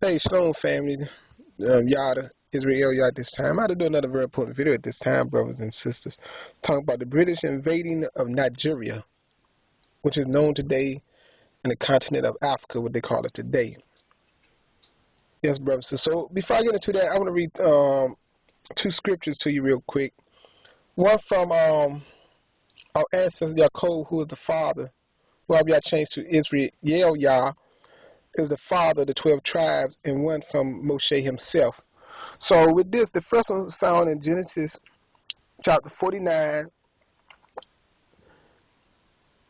Hey, Shalom family, Yatta, Israel Yatta this time. I had to do another very important video at this time, brothers and sisters, talking about the British invading of Nigeria, which is known today in the continent of Africa, what they call it today. Yes, brothers and sisters. So before I get into that, I want to read two scriptures to you real quick. One from our ancestor Yaakov, who is the father, who I got changed to Israel Yah, is the father of the 12 tribes, and one from Moshe himself. So with this, the first one is found in Genesis chapter 49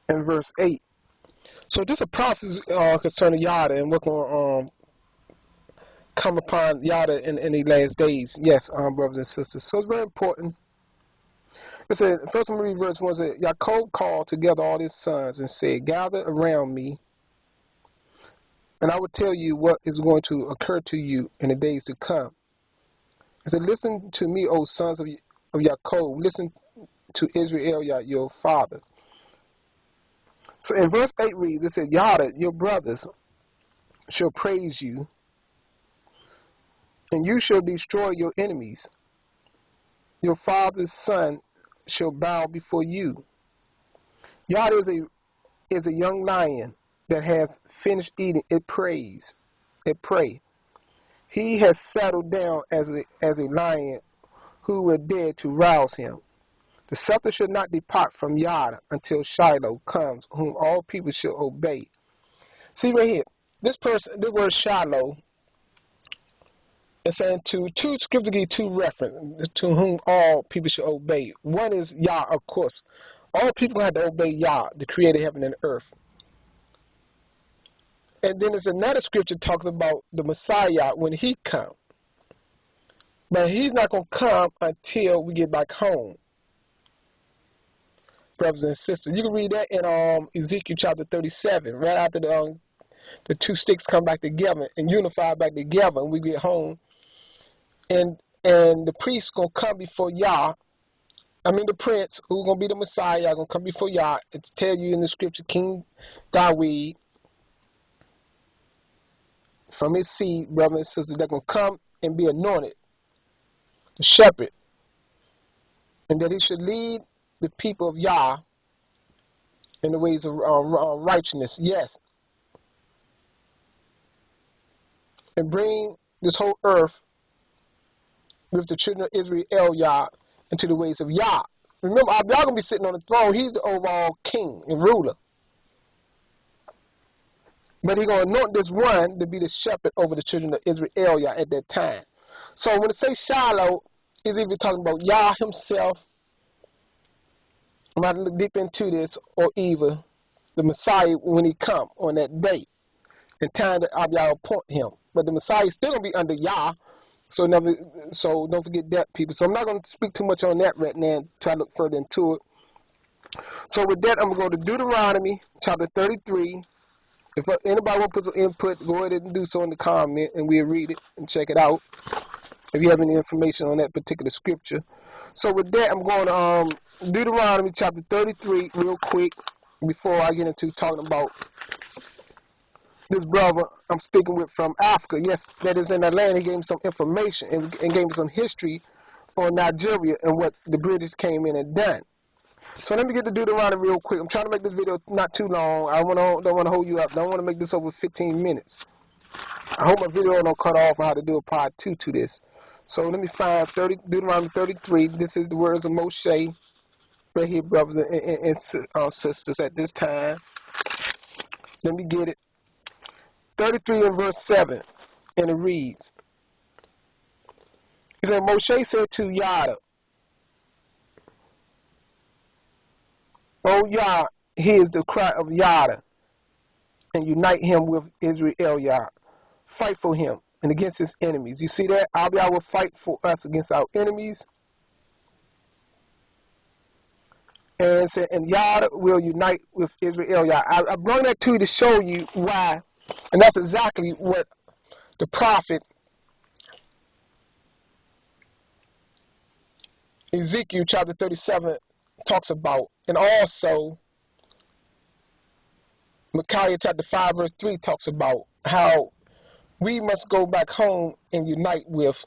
and verse 8. So this is a prophecy concerning Yatta and what's going to come upon Yatta in the last days. Yes, brothers and sisters. So it's very important. It said, first I'm going to read verse 1. It said, Yaakov called together all his sons and said, gather around me, and I will tell you what is going to occur to you in the days to come. It said, listen to me, O sons of Yaakov. Listen to Israel, your fathers. So in verse 8 reads, it said, Yatta, your brothers shall praise you, and you shall destroy your enemies. Your father's son shall bow before you. Yatta is a young lion that has finished eating. It prays. It pray. He has settled down as a lion who were dead to rouse him. The scepter should not depart from Yatta until Shiloh comes, whom all people shall obey. See right here, this word Shiloh, it's saying two scriptures give two references to whom all people should obey. One is Yah, of course. All people had to obey Yah, the creator of heaven and earth. And then there's another scripture talks about the Messiah when he comes. But he's not going to come until we get back home. Brothers and sisters, you can read that in Ezekiel chapter 37, right after the two sticks come back together and unify back together, and we get home, and the priest gonna come before Yah. I mean the prince who's gonna be the Messiah gonna come before Yah. It's tell you in the scripture, King David from his seed, brothers and sisters, they're gonna come and be anointed, the shepherd, and that he should lead the people of Yah in the ways of righteousness, yes, and bring this whole earth with the children of Israel, Yah, into the ways of Yah. Remember, y'all going to be sitting on the throne. He's the overall king and ruler. But he's going to anoint this one to be the shepherd over the children of Israel, Yah, at that time. So when it says Shiloh, it's either talking about Yah himself. I'm about to look deep into this, or either the Messiah when he come on that day, in time that Abiyah appoint him. But the Messiah is still going to be under Yah. So don't forget that, people. So I'm not going to speak too much on that right now and try to look further into it. So with that, I'm going to go to Deuteronomy chapter 33. If anybody want to put some input, go ahead and do so in the comment, and we'll read it and check it out if you have any information on that particular scripture. So with that, I'm going to Deuteronomy chapter 33 real quick before I get into talking about this brother I'm speaking with from Africa. Yes, that is in that land. He gave me some information and gave me some history on Nigeria and what the British came in and done. So let me get to Deuteronomy real quick. I'm trying to make this video not too long. I don't want to hold you up. Don't want to make this over 15 minutes. I hope my video don't cut off on how to do a part 2 to this. So let me find Deuteronomy 33. This is the words of Moshe right here, brothers and sisters at this time. Let me get it. 33 and verse 7, and it reads, he said, Moshe said to Yatta, O Yah, hear the cry of Yatta, and unite him with Israel, Yah. Fight for him and against his enemies. You see that? Abiyah will fight for us against our enemies. And said, and Yatta will unite with Israel, Yah. I brought that to you to show you why. And that's exactly what the prophet Ezekiel chapter 37 talks about. And also Micaiah chapter 5 verse 3 talks about how we must go back home and unite with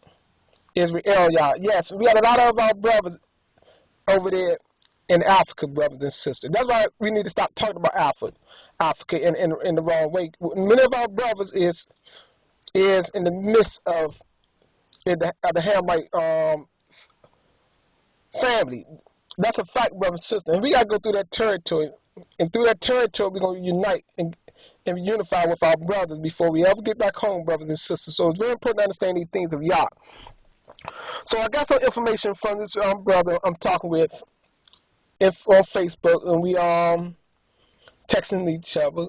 Israel. Yes, we got a lot of our brothers over there in Africa, brothers and sisters. That's why we need to stop talking about Africa in the wrong way. Many of our brothers is in the midst of the Hamite family. That's a fact, brothers and sisters. And we got to go through that territory. And through that territory, we're going to unite and unify with our brothers before we ever get back home, brothers and sisters. So it's very important to understand these things of Yah. So I got some information from this brother I'm talking with on Facebook, and we texting each other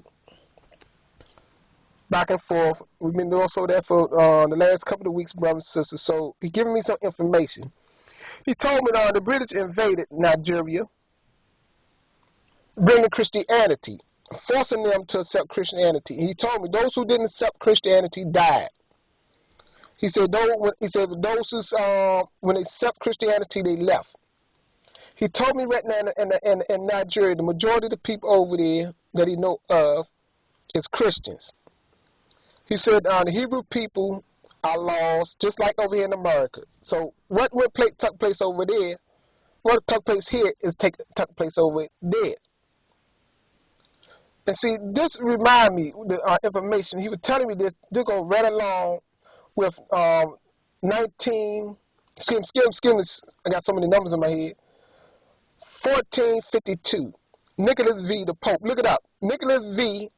back and forth. We've been doing so that for the last couple of weeks, brothers and sisters. So he's giving me some information. He told me the British invaded Nigeria, bringing Christianity, forcing them to accept Christianity. He told me those who didn't accept Christianity died. He said those who when they accept Christianity, they left. He told me right now in Nigeria, the majority of the people over there that he know of is Christians. He said the Hebrew people are lost, just like over here in America. So what took place over there, what took place here is took place over there. And see, this remind me, the information, he was telling me this go right along with I got so many numbers in my head, 1452, Nicholas V, the Pope, look it up, Nicholas V,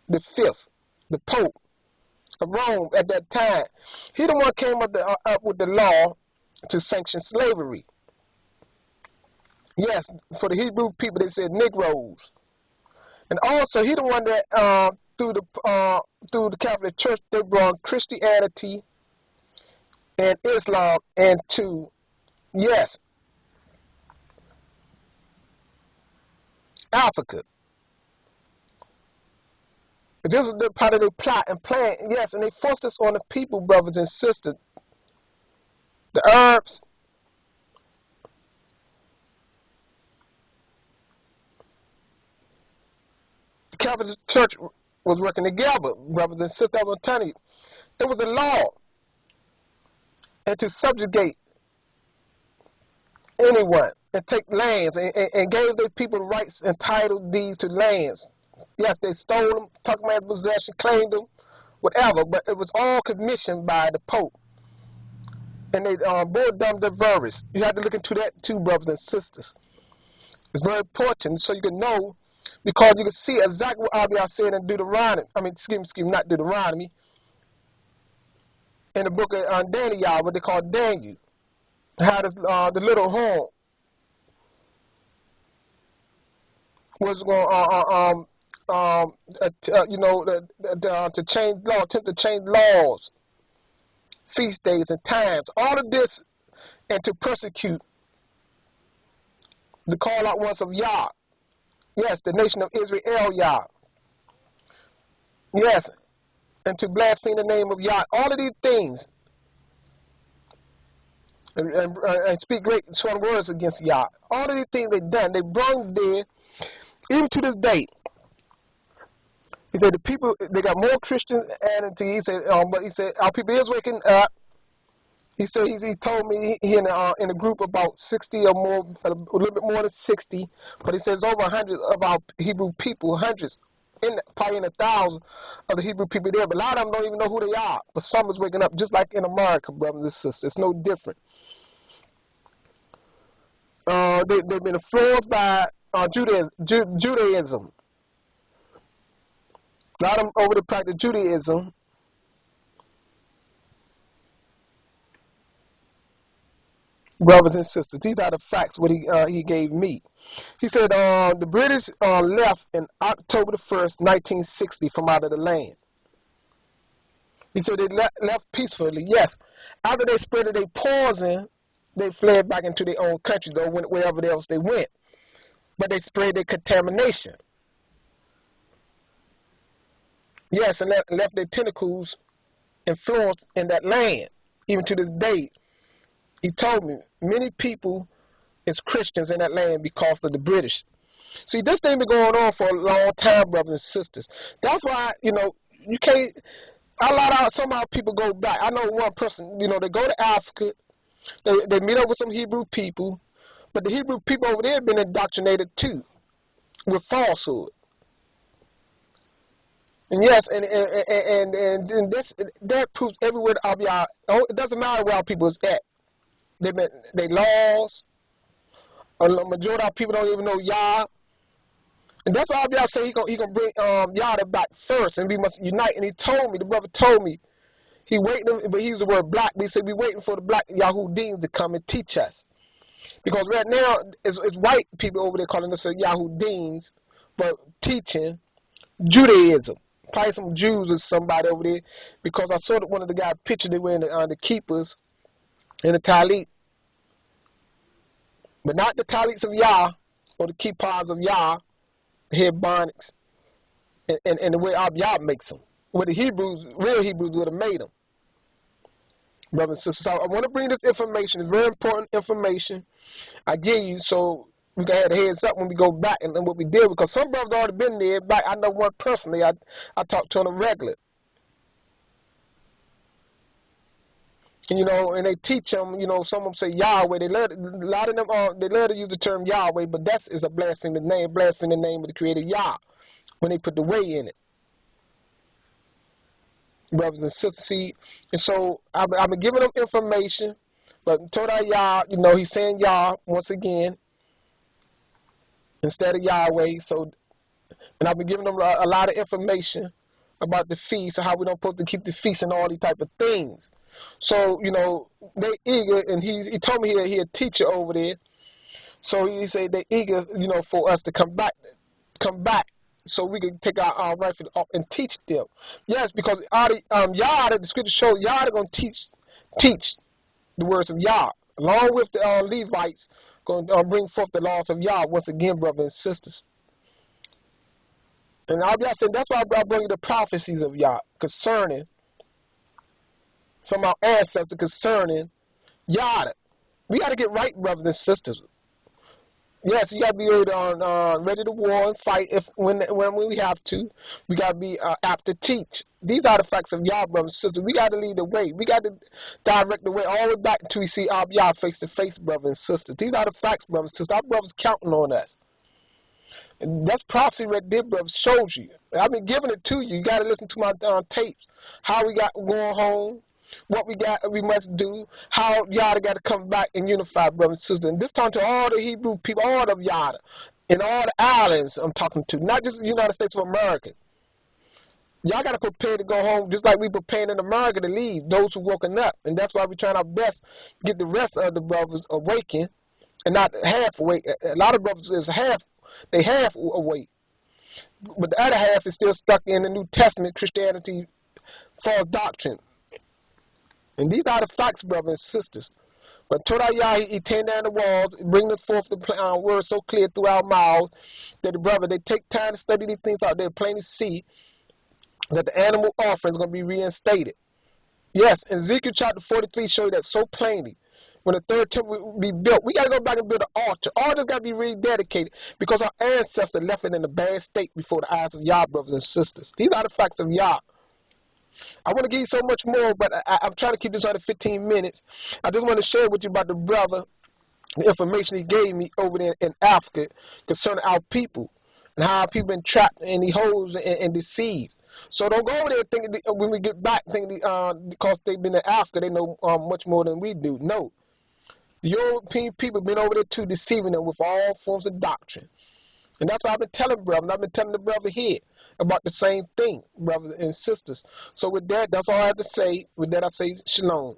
the fifth, the Pope of Rome at that time, he the one came up with the law to sanction slavery. Yes, for the Hebrew people, they said Negroes. And also, he the one that through the Catholic Church, they brought Christianity and Islam into, yes, Africa. This is the part of their plot and plan, yes, and they forced this on the people, brothers and sisters. The Arabs, the Catholic Church was working together, brothers and sisters. I'm telling you, it was a law, and to subjugate anyone and take lands and gave their people the rights and title deeds to lands. Yes, they stole them, took them as possession, claimed them, whatever, but it was all commissioned by the Pope. And they both them diverse. You have to look into that too, brothers and sisters. It's very important so you can know, because you can see exactly what Abiyah said in Deuteronomy. I mean, excuse me, not Deuteronomy. In the book of Daniel, what they call Daniel. How this, the little horn was going to change law, attempt to change laws, feast days and times, all of this, and to persecute the call out ones of Yah. Yes, the nation of Israel, Yah. Yes, and to blaspheme the name of Yah. All of these things, and speak great strong words against Yah. All of these things they done, they brought there, even to this day. He said the people, they got more Christianity. He said, but he said our people is waking up. He said he told me he in a group about 60 or more, a little bit more than 60. But he says over 100 of our Hebrew people, hundreds, probably in 1,000 of the Hebrew people there. But a lot of them don't even know who they are. But some is waking up, just like in America, brothers and sisters. It's no different. They've been influenced by Judaism. A lot of them over to practice Judaism. Brothers and sisters, these are the facts what he gave me. He said the British left in October the 1st, 1960 from out of the land. He said they left peacefully. Yes, after they spread their poison, they fled back into their own country, though, wherever else they went. But they spread their contamination. Yes, and left their tentacles influence in that land, even to this day. He told me many people is Christians in that land because of the British. See, this thing been going on for a long time, brothers and sisters. That's why, you can't, A lot of some of our people go back. I know one person, you know, they go to Africa, they meet up with some Hebrew people, but the Hebrew people over there have been indoctrinated too with falsehood. And yes, and this that proves everywhere of y'all. It doesn't matter where our people is at. They laws. A majority of people don't even know Yah. And that's why y'all say he gonna bring Yatta back first, and we must unite. And he told me, the brother told me, he waiting, but he used the word black. But he said we waiting for the black Yahudim to come and teach us, because right now it's white people over there calling us Yahudims, but teaching Judaism. Probably some Jews or somebody over there, because I saw that one of the guys' picture they wearing the keepers and the talit, but not the talits of Yah or the kippahs of Yah, the head bonnets, and the way Yah makes them, where the Hebrews, real Hebrews, would have made them. Brothers and sisters, so I want to bring this information. It's very important information I give you, so we can have a heads up when we go back and what we did, because some brothers already been there. Back, I know one personally. I talk to him regular, and you know, and they teach them. You know, some of them say Yahweh. They love, a lot of them they love to use the term Yahweh, but that is a blasphemous name, blaspheming the name of the Creator Yah when they put the way in it. Brothers and sisters, see, and so I've been giving them information, but Toda Yah, you know, he's saying Yah once again instead of Yahweh. So, and I've been giving them a lot of information about the feast and how we don't supposed to keep the feast and all these type of things. So, you know, they eager, and he told me he a teacher over there. So he said they eager, you know, for us to come back, so we can take our rifle up and teach them. Yes, because Yah, the scripture shows Yah going to teach the words of Yah, along with the Levites, going to bring forth the laws of Yah once again, brothers and sisters. And I'll be saying that's why I bring you the prophecies of Yah concerning, from our ancestors concerning Yatta. We got to get right, brothers and sisters. Yes, you got to be ready to war and fight when we have to. We got to be apt to teach. These are the facts of Yah, brothers and sisters. We got to lead the way. We got to direct the way all the way back until we see Yah face to face, brothers and sisters. These are the facts, brothers and sisters. Our brothers counting on us. And that's prophecy right there, brothers, shows you. I've been giving it to you. You got to listen to my tapes. How we got going home. What we must do, how Yatta got to come back and unify, brothers and sisters. And this time to all the Hebrew people, all of Yatta, in all the islands I'm talking to, not just the United States of America. Y'all got to prepare to go home just like we preparing in America to leave, those who woken up. And that's why we're trying our best to get the rest of the brothers awakened and not half awake. A lot of brothers is half awake. But the other half is still stuck in the New Testament, Christianity, false doctrine. And these are the facts, brothers and sisters. But Toda Yah, he tearing down the walls, bringing forth the word so clear through our mouths that the brother, they take time to study these things out there, plainly see that the animal offering is going to be reinstated. Yes, Ezekiel chapter 43 show you that so plainly. When the third temple will be built, we got to go back and build an altar. Altars got to be rededicated because our ancestors left it in a bad state before the eyes of Yah, brothers and sisters. These are the facts of Yah. I want to give you so much more, but I'm trying to keep this under 15 minutes. I just want to share with you about the brother, the information he gave me over there in Africa concerning our people and how our people been trapped in the holes and deceived. So don't go over there thinking when we get back thinking because they've been in Africa they know much more than we do. No, the European people been over there too, deceiving them with all forms of doctrine. And that's why I've been telling brothers, I've been telling the brother here about the same thing, brothers and sisters. So with that, that's all I have to say. With that, I say shalom.